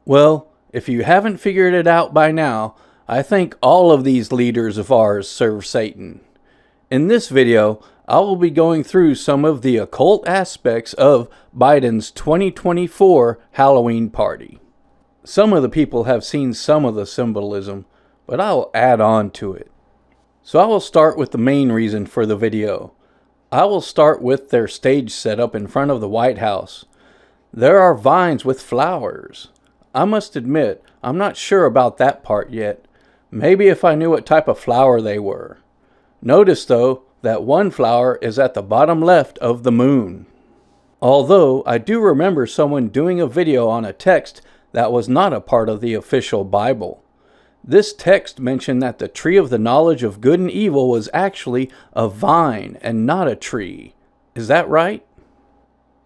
Well, if you haven't figured it out by now, I think all of these leaders of ours serve Satan. In this video, I will be going through some of the occult aspects of Biden's 2024 Halloween party. Some of the people have seen some of the symbolism, but I will add on to it. So I will start with the main reason for the video. I will start with their stage setup in front of the White House. There are vines with flowers. I must admit, I'm not sure about that part yet. Maybe if I knew what type of flower they were. Notice though, that one flower is at the bottom left of the moon. Although I do remember someone doing a video on a text that was not a part of the official Bible. This text mentioned that the tree of the knowledge of good and evil was actually a vine and not a tree. Is that right?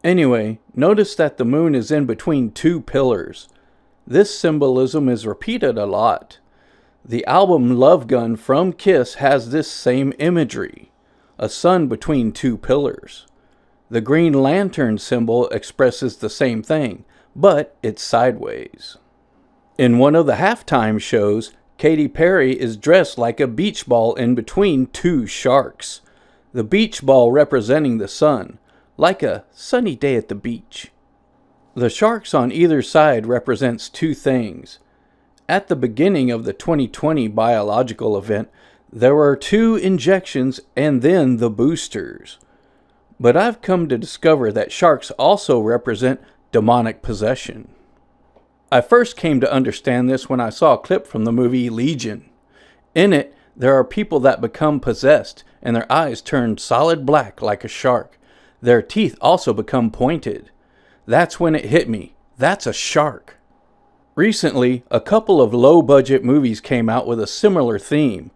Anyway, notice that the moon is in between two pillars. This symbolism is repeated a lot. The album Love Gun from Kiss has this same imagery. A sun between two pillars. The Green Lantern symbol expresses the same thing, but it's sideways. In one of the halftime shows, Katy Perry is dressed like a beach ball in between two sharks. The beach ball representing the sun, like a sunny day at the beach. The sharks on either side represents two things. At the beginning of the 2020 biological event, there were 2 injections and then the boosters. But I've come to discover that sharks also represent demonic possession. I first came to understand this when I saw a clip from the movie Legion. In it, there are people that become possessed and their eyes turn solid black like a shark. Their teeth also become pointed. That's when it hit me. That's a shark. Recently, a couple of low-budget movies came out with a similar theme.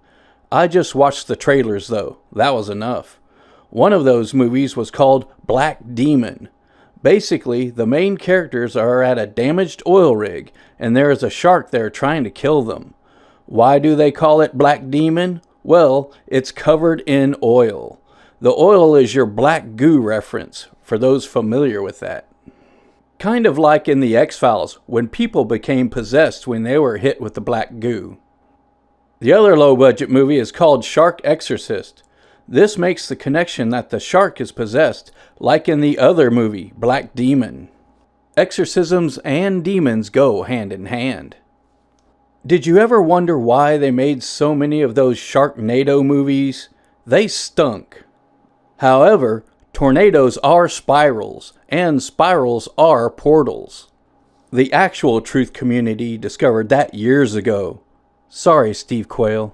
I just watched the trailers though. That was enough. One of those movies was called Black Demon. Basically, the main characters are at a damaged oil rig, and there is a shark there trying to kill them. Why do they call it Black Demon? Well, it's covered in oil. The oil is your black goo reference, for those familiar with that. Kind of like in the X-Files, when people became possessed when they were hit with the black goo. The other low-budget movie is called Shark Exorcist. This makes the connection that the shark is possessed, like in the other movie, Black Demon. Exorcisms and demons go hand in hand. Did you ever wonder why they made so many of those Sharknado movies? They stunk. However, tornadoes are spirals, and spirals are portals. The actual truth community discovered that years ago. Sorry, Steve Quayle.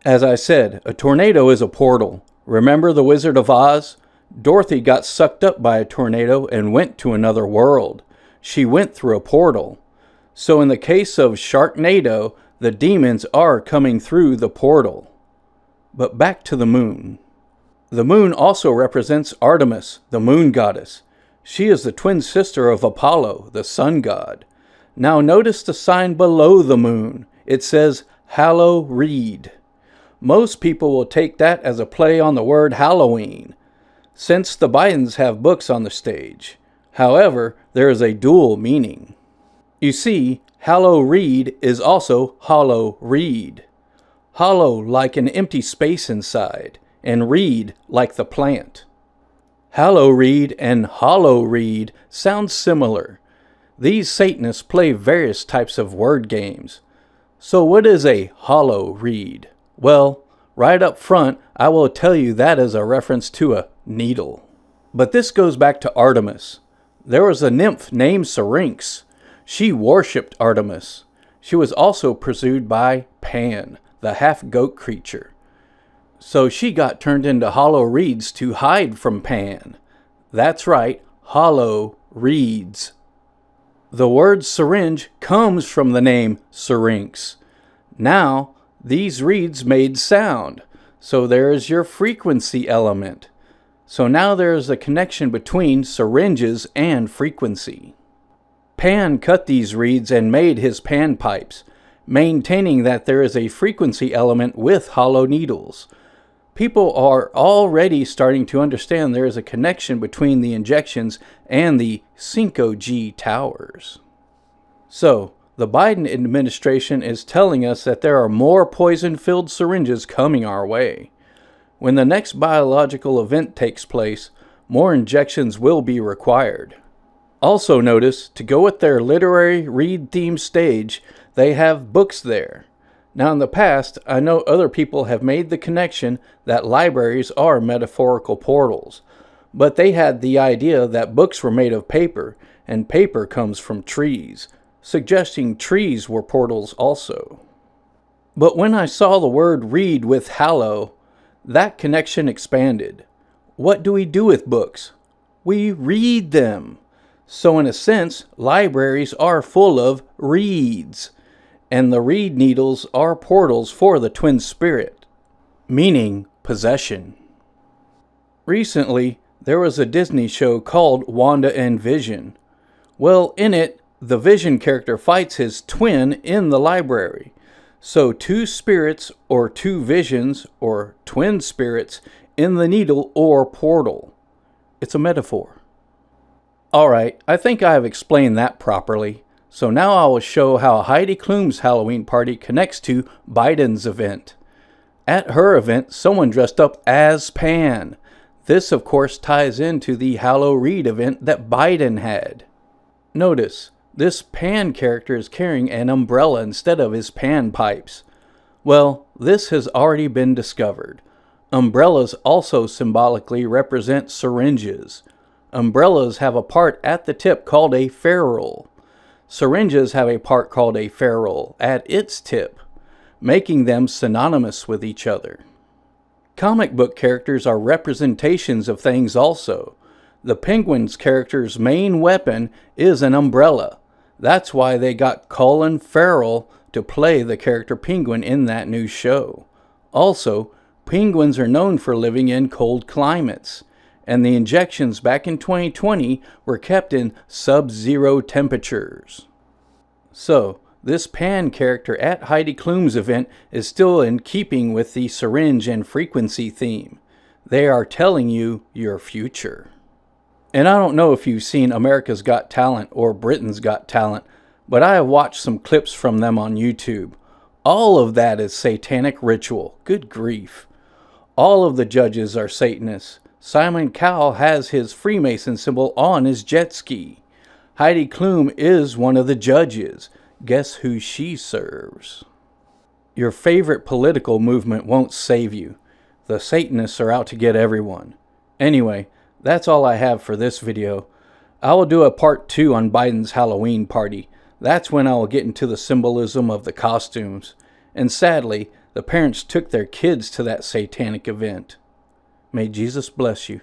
As I said, a tornado is a portal. Remember the Wizard of Oz? Dorothy got sucked up by a tornado and went to another world. She went through a portal. So in the case of Sharknado, the demons are coming through the portal. But back to the moon. The moon also represents Artemis, the moon goddess. She is the twin sister of Apollo, the sun god. Now notice the sign below the moon. It says, Hallow Reed. Most people will take that as a play on the word Halloween, since the Bidens have books on the stage. However, there is a dual meaning. You see, Hallow Reed is also hollow reed. Hollow like an empty space inside, and reed like the plant. Hallow Reed and hollow reed sound similar. These Satanists play various types of word games. So what is a hollow reed? Well, right up front, I will tell you that is a reference to a needle. But this goes back to Artemis. There was a nymph named Syrinx. She worshipped Artemis. She was also pursued by Pan, the half-goat creature. So she got turned into hollow reeds to hide from Pan. That's right, hollow reeds. The word syringe comes from the name Syrinx. Now, these reeds made sound, so there is your frequency element. So now there is a connection between syringes and frequency. Pan cut these reeds and made his panpipes, maintaining that there is a frequency element with hollow needles. People are already starting to understand there is a connection between the injections and the 5G towers. So, the Biden administration is telling us that there are more poison-filled syringes coming our way. When the next biological event takes place, more injections will be required. Also notice, to go with their literary read-themed stage, they have books there. Now in the past, I know other people have made the connection that libraries are metaphorical portals, but they had the idea that books were made of paper, and paper comes from trees, suggesting trees were portals also. But when I saw the word read with hallow, that connection expanded. What do we do with books? We read them. So in a sense, libraries are full of reeds, and the reed needles are portals for the twin spirit, meaning possession. Recently, there was a Disney show called Wanda and Vision. Well, in it, the Vision character fights his twin in the library. So two spirits or two visions or twin spirits in the needle or portal. It's a metaphor. Alright, I think I have explained that properly. So now I will show how Heidi Klum's Halloween party connects to Biden's event. At her event, someone dressed up as Pan. This, of course, ties into the Hallow Reed event that Biden had. Notice, this Pan character is carrying an umbrella instead of his pan pipes. Well, this has already been discovered. Umbrellas also symbolically represent syringes. Umbrellas have a part at the tip called a ferrule. Syringes have a part called a ferrule at its tip, making them synonymous with each other. Comic book characters are representations of things also. The Penguin's character's main weapon is an umbrella. That's why they got Colin Farrell to play the character Penguin in that new show. Also, penguins are known for living in cold climates, and the injections back in 2020 were kept in sub-zero temperatures. So, this Pan character at Heidi Klum's event is still in keeping with the syringe and frequency theme. They are telling you your future. And I don't know if you've seen America's Got Talent or Britain's Got Talent, but I have watched some clips from them on YouTube. All of that is satanic ritual. Good grief. All of the judges are Satanists. Simon Cowell has his Freemason symbol on his jet ski. Heidi Klum is one of the judges. Guess who she serves? Your favorite political movement won't save you. The Satanists are out to get everyone. Anyway, that's all I have for this video. I will do a part 2 on Biden's Halloween party. That's when I will get into the symbolism of the costumes. And sadly, the parents took their kids to that satanic event. May Jesus bless you.